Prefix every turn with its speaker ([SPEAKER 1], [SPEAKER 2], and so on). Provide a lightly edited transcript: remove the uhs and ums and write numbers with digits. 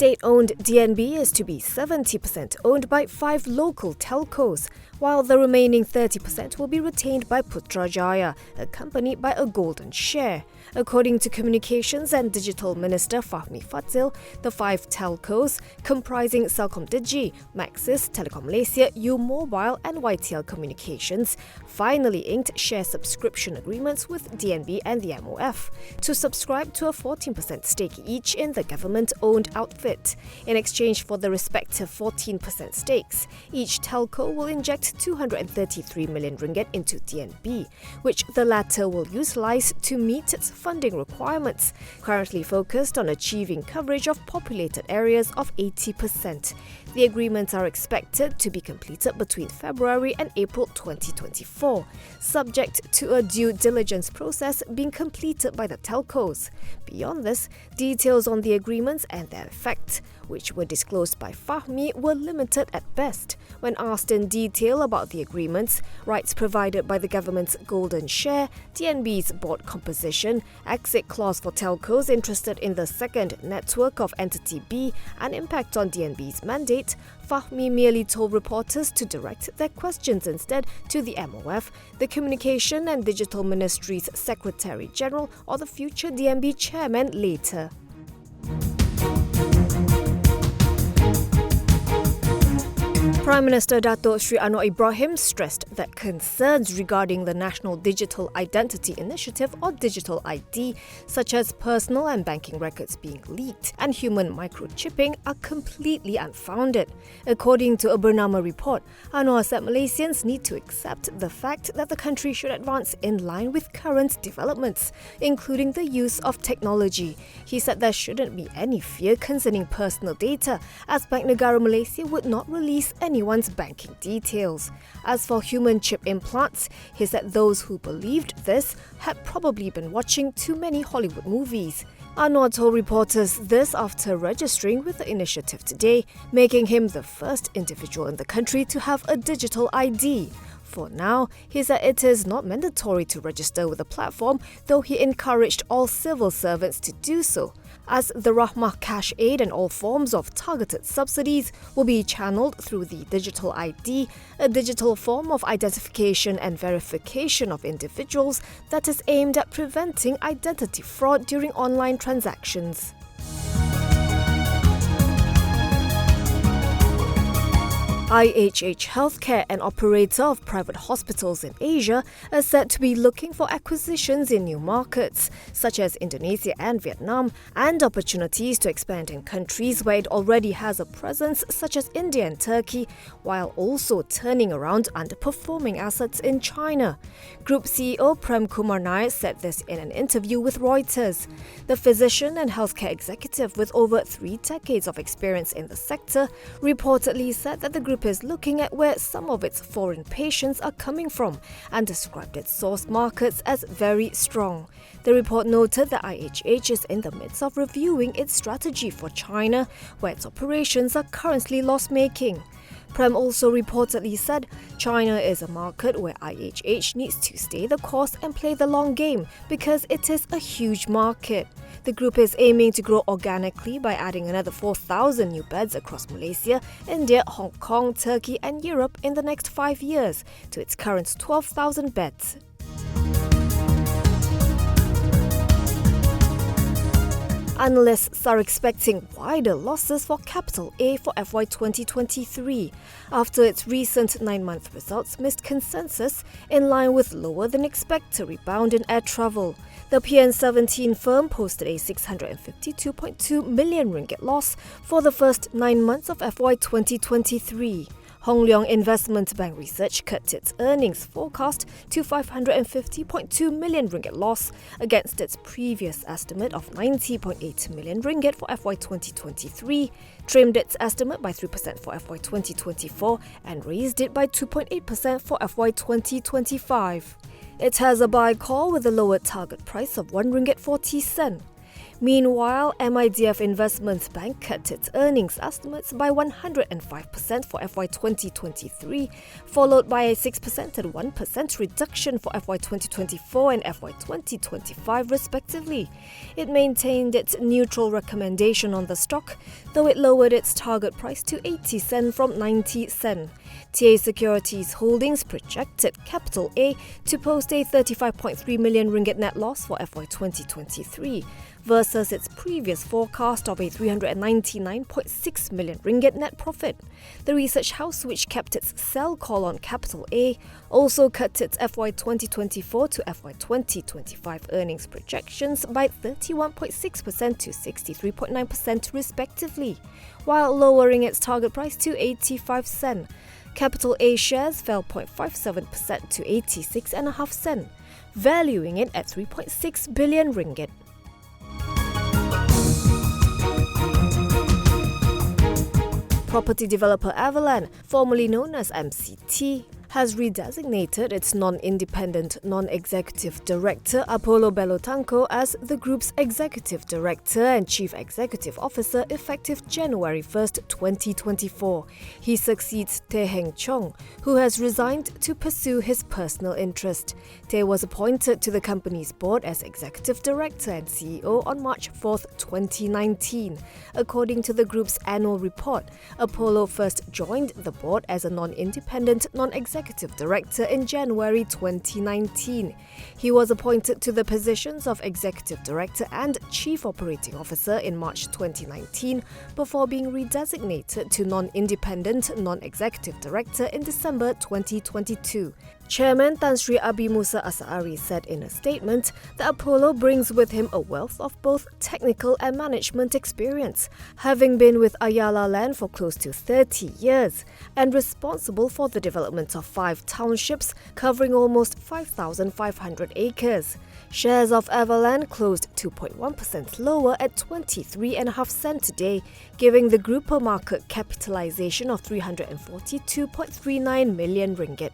[SPEAKER 1] State-owned DNB is to be 70% owned by 5 local telcos, while the remaining 30% will be retained by Putrajaya, accompanied by a golden share. According to Communications and Digital Minister Fahmi Fadzil, the 5 telcos, comprising Celcom Digi, Maxis, Telekom Malaysia, U Mobile and YTL Communications, finally inked share subscription agreements with DNB and the MOF to subscribe to a 14% stake each in the government-owned outfit. In exchange for the respective 14% stakes, each telco will inject 233 million ringgit into DNB, which the latter will utilise to meet its funding requirements, currently focused on achieving coverage of populated areas of 80%. The agreements are expected to be completed between February and April 2024, subject to a due diligence process being completed by the telcos. Beyond this, details on the agreements and their effect, which were disclosed by Fahmi, were limited at best. When asked in detail about the agreements, rights provided by the government's golden share, DNB's board composition, exit clause for telcos interested in the second network of Entity B, and impact on DNB's mandate, Fahmi merely told reporters to direct their questions instead to the MOF, the Communication and Digital Ministry's Secretary-General or the future DNB chairman later. Prime Minister Dato Sri Anwar Ibrahim stressed that concerns regarding the National Digital Identity Initiative or Digital ID, such as personal and banking records being leaked and human microchipping, are completely unfounded. According to a Bernama report, Anwar said Malaysians need to accept the fact that the country should advance in line with current developments, including the use of technology. He said there shouldn't be any fear concerning personal data, as Bank Negara Malaysia would not release anyone's banking details. As for human chip implants, he said those who believed this had probably been watching too many Hollywood movies. Anwar told reporters this after registering with the initiative today, making him the first individual in the country to have a digital ID. For now, he said it is not mandatory to register with the platform, though he encouraged all civil servants to do so, as the Rahmah Cash Aid and all forms of targeted subsidies will be channeled through the digital ID, a digital form of identification and verification of individuals that is aimed at preventing identity fraud during online transactions. IHH Healthcare, an operator of private hospitals in Asia, is said to be looking for acquisitions in new markets, such as Indonesia and Vietnam, and opportunities to expand in countries where it already has a presence, such as India and Turkey, while also turning around underperforming assets in China. Group CEO Prem Kumar Nair said this in an interview with Reuters. The physician and healthcare executive with over 3 decades of experience in the sector reportedly said that the group is looking at where some of its foreign patients are coming from and described its source markets as very strong. The report noted that IHH is in the midst of reviewing its strategy for China, where its operations are currently loss-making. Prem also reportedly said China is a market where IHH needs to stay the course and play the long game because it is a huge market. The group is aiming to grow organically by adding another 4,000 new beds across Malaysia, India, Hong Kong, Turkey and Europe in the next 5 years to its current 12,000 beds. Analysts are expecting wider losses for Capital A for FY 2023 after its recent 9-month results missed consensus in line with lower than expected rebound in air travel. The PN17 firm posted a 652.2 million ringgit loss for the first 9 months of FY 2023. Hong Leong Investment Bank Research cut its earnings forecast to 550.2 million ringgit loss against its previous estimate of 90.8 million ringgit for FY 2023, trimmed its estimate by 3% for FY 2024 and raised it by 2.8% for FY 2025. It has a buy call with a lower target price of 1 ringgit 40 cent. Meanwhile, MIDF Investments Bank cut its earnings estimates by 105% for FY 2023, followed by a 6% and 1% reduction for FY 2024 and FY 2025 respectively. It maintained its neutral recommendation on the stock, though it lowered its target price to 80 sen from 90 sen. TA Securities Holdings projected Capital A to post a 35.3 million ringgit net loss for FY 2023 versus its previous forecast of a 399.6 million ringgit net profit. The research house, which kept its sell call on Capital A, also cut its FY 2024 to FY 2025 earnings projections by 31.6% to 63.9% respectively, while lowering its target price to 85 sen. Capital A shares fell 0.57% to 86.5 sen, valuing it at 3.6 billion ringgit. Property developer Avaland, formerly known as MCT, has redesignated its non-independent, non-executive director Apollo Belotanko as the group's executive director and chief executive officer effective January 1, 2024. He succeeds Teh Heng Chong, who has resigned to pursue his personal interest. Teh was appointed to the company's board as executive director and CEO on March 4, 2019. According to the group's annual report, Apollo first joined the board as a non-independent, non-executive director in January 2019. He was appointed to the positions of executive director and chief operating officer in March 2019 before being redesignated to non-independent, non-executive director in December 2022. Chairman Tan Sri Abi Musa Asari said in a statement that Apollo brings with him a wealth of both technical and management experience, having been with Ayala Land for close to 30 years and responsible for the development of 5 townships covering almost 5,500 acres. Shares of Avaland closed 2.1% lower at 23.5 sen today, giving the group a market capitalization of 342.39 million ringgit.